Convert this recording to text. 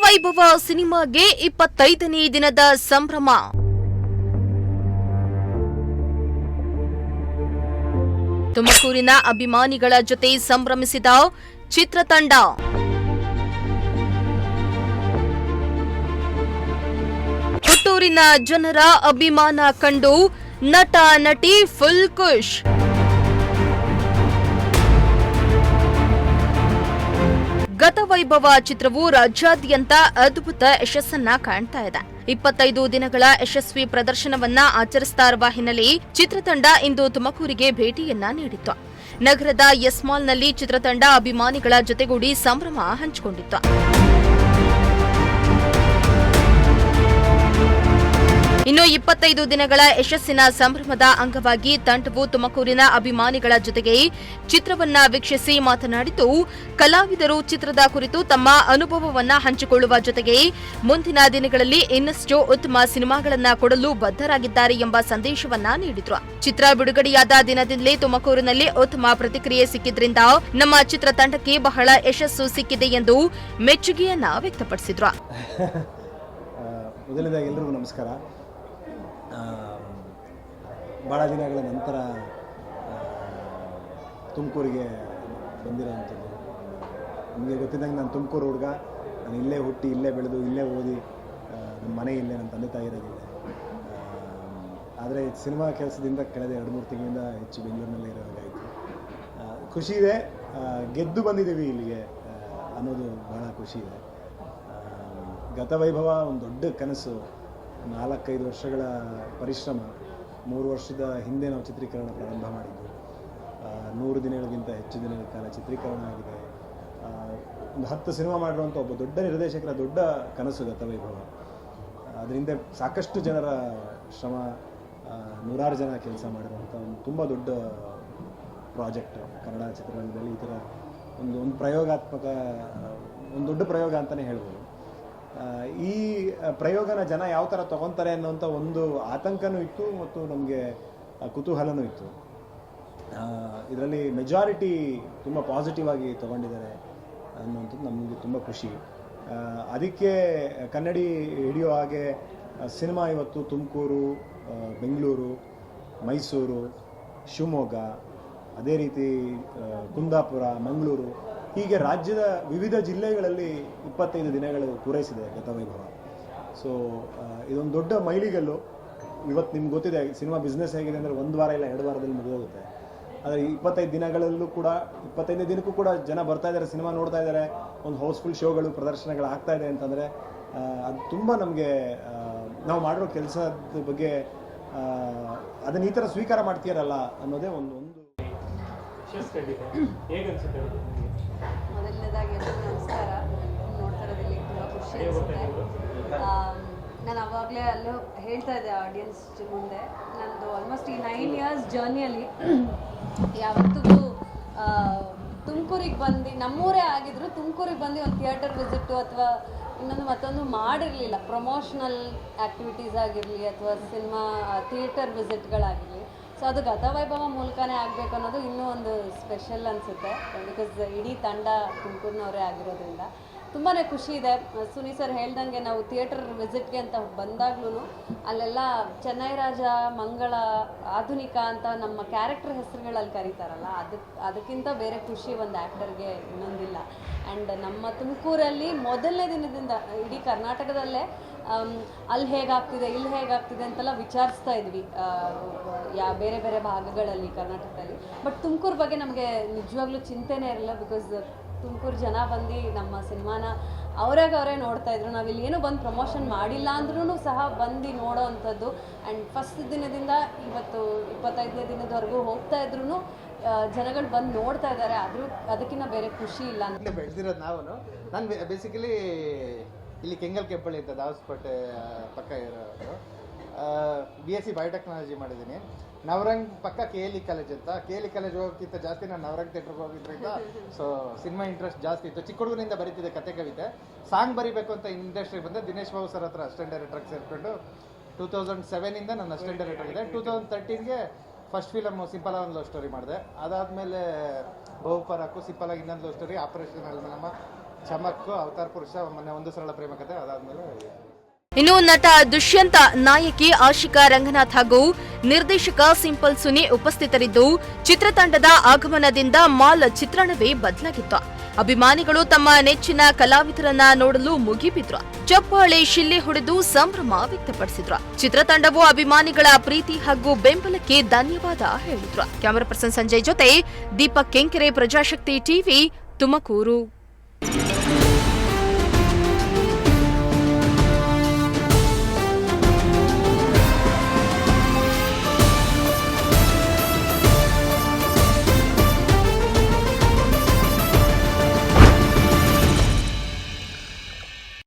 ಗತವೈಭವ ಸಿನಿಮಾಗೆ 25ನೇ ದಿನದ ಸಂಭ್ರಮ. ತುಮಕೂರಿನ ಅಭಿಮಾನಿಗಳ ಜೊತೆ ಸಂಭ್ರಮಿಸಿದ ಚಿತ್ರತಂಡ. ಹುಟ್ಟೂರಿನ ಜನರ ಅಭಿಮಾನ ಕಂಡು ನಟ ನಟಿ ಫುಲ್ ಖುಷ್. ಗತವೈಭವ ಚಿತ್ರವು ರಾಜ್ಯಾದ್ಯಂತ ಅದ್ಭುತ ಯಶಸ್ಸನ್ನ ಕಾಣ್ತಾ ಇದೆ. 25 ದಿನಗಳ ಯಶಸ್ವಿ ಪ್ರದರ್ಶನವನ್ನ ಆಚರಿಸ್ತಾ ಇರುವ ಹಿನ್ನೆಲೆ ಚಿತ್ರತಂಡ ಇಂದು ತುಮಕೂರಿಗೆ ಭೇಟಿಯನ್ನ ನೀಡಿತ್ತು. ನಗರದ ಎಸ್ ಮಾಲ್ನಲ್ಲಿ ಚಿತ್ರತಂಡ ಅಭಿಮಾನಿಗಳ ಜೊತೆಗೂಡಿ ಸಂಭ್ರಮ ಹಂಚಿಕೊಂಡಿತ್ತು. ಇನ್ನು 25 ದಿನಗಳ ಯಶಸ್ಸಿನ ಸಂಭ್ರಮದ ಅಂಗವಾಗಿ ತಂಡವು ತುಮಕೂರಿನ ಅಭಿಮಾನಿಗಳ ಜೊತೆಗೆ ಚಿತ್ರವನ್ನ ವೀಕ್ಷಿಸಿ ಮಾತನಾಡಿದ್ದು, ಕಲಾವಿದರು ಚಿತ್ರದ ಕುರಿತು ತಮ್ಮ ಅನುಭವವನ್ನ ಹಂಚಿಕೊಳ್ಳುವ ಜೊತೆಗೆ ಮುಂದಿನ ದಿನಗಳಲ್ಲಿ ಇನ್ನಷ್ಟು ಉತ್ತಮ ಸಿನಿಮಾಗಳನ್ನ ಕೊಡಲು ಬದ್ಧರಾಗಿದ್ದಾರೆ ಎಂಬ ಸಂದೇಶವನ್ನ ನೀಡಿದ್ರು. ಚಿತ್ರ ಬಿಡುಗಡೆಯಾದ ದಿನದಿಂದಲೇ ತುಮಕೂರಿನಲ್ಲಿ ಉತ್ತಮ ಪ್ರತಿಕ್ರಿಯೆ ಸಿಕ್ಕಿದ್ರಿಂದ ನಮ್ಮ ಚಿತ್ರತಂಡಕ್ಕೆ ಬಹಳ ಯಶಸ್ಸು ಸಿಕ್ಕಿದೆ ಎಂದು ಮೆಚ್ಚುಗೆಯನ್ನ ವ್ಯಕ್ತಪಡಿಸಿದ್ರು. ಮೊದಲನೇದಾಗಿ ಎಲ್ಲರಿಗೂ ನಮಸ್ಕಾರ. ಭಾಳ ದಿನಗಳ ನಂತರ ತುಮಕೂರಿಗೆ ಬಂದಿರೋವಂಥದ್ದು. ನಿಮಗೆ ಗೊತ್ತಿದ್ದಂಗೆ ನಾನು ತುಮಕೂರು ಹುಡುಗ. ನಾನು ಇಲ್ಲೇ ಹುಟ್ಟಿ, ಇಲ್ಲೇ ಬೆಳೆದು, ಇಲ್ಲೇ ಓದಿ, ನಮ್ಮ ಮನೆ ಇಲ್ಲೇ, ನನ್ನ ತಂದೆ ತಾಯಿ ಇರೋದಿಲ್ಲ. ಆದರೆ ಸಿನಿಮಾ ಕೆಲಸದಿಂದ ಕಳೆದ 2-3 ತಿಂಗಳಿಂದ ಹೆಚ್ಚು ಬೆಂಗಳೂರಿನಲ್ಲೇ ಇರೋದಾಯಿತು. ಖುಷಿ ಇದೆ. ಗೆದ್ದು ಬಂದಿದ್ದೀವಿ ಇಲ್ಲಿಗೆ ಅನ್ನೋದು ಬಹಳ ಖುಷಿ ಇದೆ. ಗತವೈಭವ ಒಂದು ದೊಡ್ಡ ಕನಸು. 4-5 ವರ್ಷಗಳ ಪರಿಶ್ರಮ. 3 ವರ್ಷದ ಹಿಂದೆ ನಾವು ಚಿತ್ರೀಕರಣ ಪ್ರಾರಂಭ ಮಾಡಿದ್ದು. 100 ದಿನಗಳಿಗಿಂತ ಹೆಚ್ಚು ದಿನಗಳ ಕಾಲ ಚಿತ್ರೀಕರಣ ಆಗಿದೆ. ಒಂದು 10 ಸಿನಿಮಾ ಮಾಡಿರುವಂಥ ಒಬ್ಬ ದೊಡ್ಡ ನಿರ್ದೇಶಕರ ದೊಡ್ಡ ಕನಸು ಗತವೈಭವ. ಅದರಿಂದ ಸಾಕಷ್ಟು ಜನರ ಶ್ರಮ, 100 ಜನ ಕೆಲಸ ಮಾಡಿರುವಂಥ ಒಂದು ತುಂಬ ದೊಡ್ಡ ಪ್ರಾಜೆಕ್ಟ್ ಕನ್ನಡ ಚಿತ್ರರಂಗದಲ್ಲಿ. ಈ ಥರ ಒಂದು ಪ್ರಯೋಗಾತ್ಮಕ, ಒಂದು ದೊಡ್ಡ ಪ್ರಯೋಗ ಅಂತಲೇ ಹೇಳ್ಬೋದು. ಈ ಪ್ರಯೋಗನ ಜನ ಯಾವ ಥರ ತೊಗೊತಾರೆ ಅನ್ನೋಂಥ ಒಂದು ಆತಂಕನೂ ಇತ್ತು ಮತ್ತು ನಮಗೆ ಕುತೂಹಲನೂ ಇತ್ತು. ಇದರಲ್ಲಿ ಮೆಜಾರಿಟಿ ತುಂಬ ಪಾಸಿಟಿವ್ ಆಗಿ ತೊಗೊಂಡಿದ್ದಾರೆ ಅನ್ನೋಂಥದ್ದು ನಮಗೆ ತುಂಬ ಖುಷಿ. ಅದಕ್ಕೆ ಕನ್ನಡಿ ಹಿಡಿಯೋ ಹಾಗೆ ಸಿನಿಮಾ ಇವತ್ತು ತುಮಕೂರು, ಬೆಂಗಳೂರು, ಮೈಸೂರು, ಶಿವಮೊಗ್ಗ, ಅದೇ ರೀತಿ ಕುಂದಾಪುರ, ಮಂಗಳೂರು, ಹೀಗೆ ರಾಜ್ಯದ ವಿವಿಧ ಜಿಲ್ಲೆಗಳಲ್ಲಿ 25 ದಿನಗಳು ಪೂರೈಸಿದೆ ಗತವೈಭವ. ಸೊ ಇದೊಂದು ದೊಡ್ಡ ಮೈಲಿಗಲ್ಲು. ಇವತ್ತು ನಿಮ್ಗೆ ಗೊತ್ತಿದೆ ಸಿನಿಮಾ ಬಿಸ್ನೆಸ್ ಹೇಗಿದೆ ಅಂದರೆ 1 ವಾರ ಇಲ್ಲ 2 ವಾರದಲ್ಲಿ ಮುಗಿದೋಗುತ್ತೆ. ಆದರೆ 25 ದಿನಗಳಲ್ಲೂ ಕೂಡ, 25ನೇ ದಿನಕ್ಕೂ ಕೂಡ ಜನ ಬರ್ತಾ ಇದ್ದಾರೆ, ಸಿನಿಮಾ ನೋಡ್ತಾ ಇದ್ದಾರೆ, ಒಂದು ಹೌಸ್ಫುಲ್ ಶೋಗಳು, ಪ್ರದರ್ಶನಗಳು ಆಗ್ತಾ ಇದೆ ಅಂತಂದರೆ ಅದು ತುಂಬ ನಮಗೆ, ನಾವು ಮಾಡಿರೋ ಕೆಲಸದ ಬಗ್ಗೆ ಅದನ್ನು ಈ ಥರ ಸ್ವೀಕಾರ ಮಾಡ್ತೀರಲ್ಲ ಅನ್ನೋದೇ ಒಂದು ಮೊದಲನೇದಾಗಿ ಎಲ್ಲರಿಗೂ ನಮಸ್ಕಾರ. ನೋಡ್ತಾ ಇರೋದಿಲ್ಲ ತುಂಬ ಖುಷಿ ಅನಿಸುತ್ತೆ. ನಾನು ಅವಾಗಲೇ ಅಲ್ಲೂ ಹೇಳ್ತಾ ಇದ್ದೆ ಆಡಿಯನ್ಸ್ ಮುಂದೆ, ನಂದು ಆಲ್ಮೋಸ್ಟ್ ಈ 9 ಇಯರ್ಸ್ ಜರ್ನಿಯಲ್ಲಿ ಯಾವತ್ತಿಗೂ ತುಮಕೂರಿಗೆ ಬಂದು, ನಮ್ಮೂರೇ ಆಗಿದ್ರು, ತುಮಕೂರಿಗೆ ಬಂದು ಒಂದು ಥಿಯೇಟರ್ ವಿಸಿಟ್ಟು ಅಥವಾ ಇನ್ನೊಂದು ಮತ್ತೊಂದು ಮಾಡಿರಲಿಲ್ಲ. ಪ್ರಮೋಷನಲ್ ಆ್ಯಕ್ಟಿವಿಟೀಸ್ ಆಗಿರಲಿ ಅಥವಾ ಸಿನಿಮಾ ಥಿಯೇಟರ್ ವಿಸಿಟ್ಗಳಾಗಿರಲಿ. ಸೊ ಅದು ಗತವೈಭವ ಮೂಲಕನೇ ಆಗಬೇಕು ಅನ್ನೋದು ಇನ್ನೂ ಒಂದು ಸ್ಪೆಷಲ್ ಅನಿಸುತ್ತೆ. ಬಿಕಾಸ್ ಇಡೀ ತಂಡ ತುಮಕೂರಿನವರೇ ಆಗಿರೋದ್ರಿಂದ ತುಂಬಾ ಖುಷಿ ಇದೆ. ಸುನಿ ಸರ್ ಹೇಳ್ದಂಗೆ ನಾವು ಥಿಯೇಟರ್ ವಿಸಿಟ್ಗೆ ಅಂತ ಬಂದಾಗ್ಲೂ ಅಲ್ಲೆಲ್ಲ ಚೆನ್ನೈ ರಾಜ, ಮಂಗಳ, ಆಧುನಿಕ ಅಂತ ನಮ್ಮ ಕ್ಯಾರೆಕ್ಟರ್ ಹೆಸರುಗಳಲ್ಲಿ ಕರೀತಾರಲ್ಲ, ಅದಕ್ಕಿಂತ ಬೇರೆ ಖುಷಿ ಒಂದು ಆ್ಯಕ್ಟರ್ಗೆ ಇನ್ನೊಂದಿಲ್ಲ. ಆ್ಯಂಡ್ ನಮ್ಮ ತುಮಕೂರಲ್ಲಿ ಮೊದಲನೇ ದಿನದಿಂದ ಇಡೀ ಕರ್ನಾಟಕದಲ್ಲೇ ಅಲ್ಲಿ ಹೇಗಾಗ್ತಿದೆ, ಇಲ್ಲಿ ಹೇಗಾಗ್ತಿದೆ ಅಂತೆಲ್ಲ ವಿಚಾರಿಸ್ತಾ ಇದ್ವಿ ಬೇರೆ ಬೇರೆ ಭಾಗಗಳಲ್ಲಿ ಕರ್ನಾಟಕದಲ್ಲಿ. ಬಟ್ ತುಮಕೂರು ಬಗ್ಗೆ ನಮಗೆ ನಿಜವಾಗ್ಲೂ ಚಿಂತೆನೇ ಇರಲಿಲ್ಲ. ಬಿಕಾಸ್ ತುಮಕೂರು ಜನ ಬಂದು ನಮ್ಮ ಸಿನಿಮಾನ ಅವರೇ ನೋಡ್ತಾ ಇದ್ರು. ನಾವಿಲ್ಲಿ ಏನೂ ಬಂದು ಪ್ರಮೋಷನ್ ಮಾಡಿಲ್ಲ ಅಂದ್ರೂ ಸಹ ಬಂದು ನೋಡೋ ಅಂಥದ್ದು. ಆ್ಯಂಡ್ ಫಸ್ಟ್ ದಿನದಿಂದ ಇವತ್ತು 25ನೇ ದಿನದವರೆಗೂ ಹೋಗ್ತಾ ಇದ್ರು ಜನಗಳು ಬಂದು ನೋಡ್ತಾ ಇದ್ದಾರೆ. ಅದಕ್ಕಿಂತ ಬೇರೆ ಖುಷಿ ಇಲ್ಲ ಅಂತ ಬೆಳೆದಿರೋದು ನಾನು ಬೇಸಿಕಲಿ ಇಲ್ಲಿ ಕೆಂಗಲ್ ಕೆಪ್ಪಳ್ಳಿ ಅಂತ ದಾವಸ್ಪೇಟೆ ಪಕ್ಕ ಇರೋದು. BSc ಬಯೋಟೆಕ್ನಾಲಜಿ ಮಾಡಿದ್ದೀನಿ. ನವರಂಗ್ ಪಕ್ಕ KLE ಕಾಲೇಜ್ ಅಂತ. KLE ಕಾಲೇಜ್ ಹೋಗೋಕ್ಕಿಂತ ಜಾಸ್ತಿ ನಾನು ನವರಂಗ್ ಥಿಯೇಟ್ರಿಗೆ ಹೋಗಿದ್ದರಿಂದ ಸೊ ಸಿನಿಮಾ ಇಂಟ್ರೆಸ್ಟ್ ಜಾಸ್ತಿ ಇತ್ತು. ಚಿಕ್ಕ ಹುಡುಗನಿಂದ ಬರೀತಿದ್ದೆ ಕತೆ ಕವಿತೆ. ಸಾಂಗ್ ಬರೀಬೇಕು ಅಂತ ಇಂಡಸ್ಟ್ರಿಗೆ ಬಂದೆ. ದಿನೇಶ್ ಬಾಬು ಸರ್ ಹತ್ರ ಅಸಿಸ್ಟೆಂಟ್ ಡೈರೆಕ್ಟರ್ಗೆ ಸೇರಿಕೊಂಡು 2007ಇಂದ ನಾನು ಅಸಿಸ್ಟೆಂಟ್ ಡೈರೆಕ್ಟರ್ ಆಗಿದೆ. 2013ಗೆ ಫಸ್ಟ್ ಫಿಲಮ್ ಸಿಂಪಲ್ ಒಂದು ಲವ್ ಸ್ಟೋರಿ ಮಾಡಿದೆ. ಅದಾದಮೇಲೆ ಬಹುಪರಾಕು, ಸಿಂಪಲ್ ಆಗಿ ಇನ್ನೊಂದು love story, operation Alamelamma, ಚಮಕ್ಕು, avatar ಪುರುಷ, ಮೊನ್ನೆ ಒಂದು ಸರಳ ಪ್ರೇಮ ಕಥೆ, ಅದಾದ್ಮೇಲೆ ಇನ್ನು ನಟ ದುಷ್ಯಂತ, ನಾಯಕಿ ಆಶಿಕಾ ರಂಗನಾಥ್ ಹಾಗೂ ನಿರ್ದೇಶಕ ಸಿಂಪಲ್ ಸುನಿ ಉಪಸ್ಥಿತರಿದ್ದು, ಚಿತ್ರತಂಡದ ಆಗಮನದಿಂದ ಮಾಲ್ ಚಿತ್ರಣವೇ ಬದಲಾಗಿತ್ತು. ಅಭಿಮಾನಿಗಳು ತಮ್ಮ ನೆಚ್ಚಿನ ಕಲಾವಿದರನ್ನ ನೋಡಲು ಮುಗಿಬಿದ್ರು. ಚಪ್ಪಾಳೆ, ಶಿಲ್ಲೆ ಹೊಡೆದು ಸಂಭ್ರಮ ವ್ಯಕ್ತಪಡಿಸಿದ್ರು. ಚಿತ್ರತಂಡವು ಅಭಿಮಾನಿಗಳ ಪ್ರೀತಿ ಹಾಗೂ ಬೆಂಬಲಕ್ಕೆ ಧನ್ಯವಾದ ಹೇಳಿದ್ರು. ಕ್ಯಾಮರಾ ಪರ್ಸನ್ ಸಂಜಯ್ ಜೊತೆ ದೀಪಕ್ ಕೆಂಕೆರೆ, ಪ್ರಜಾಶಕ್ತಿ ಟಿವಿ, ತುಮಕೂರು.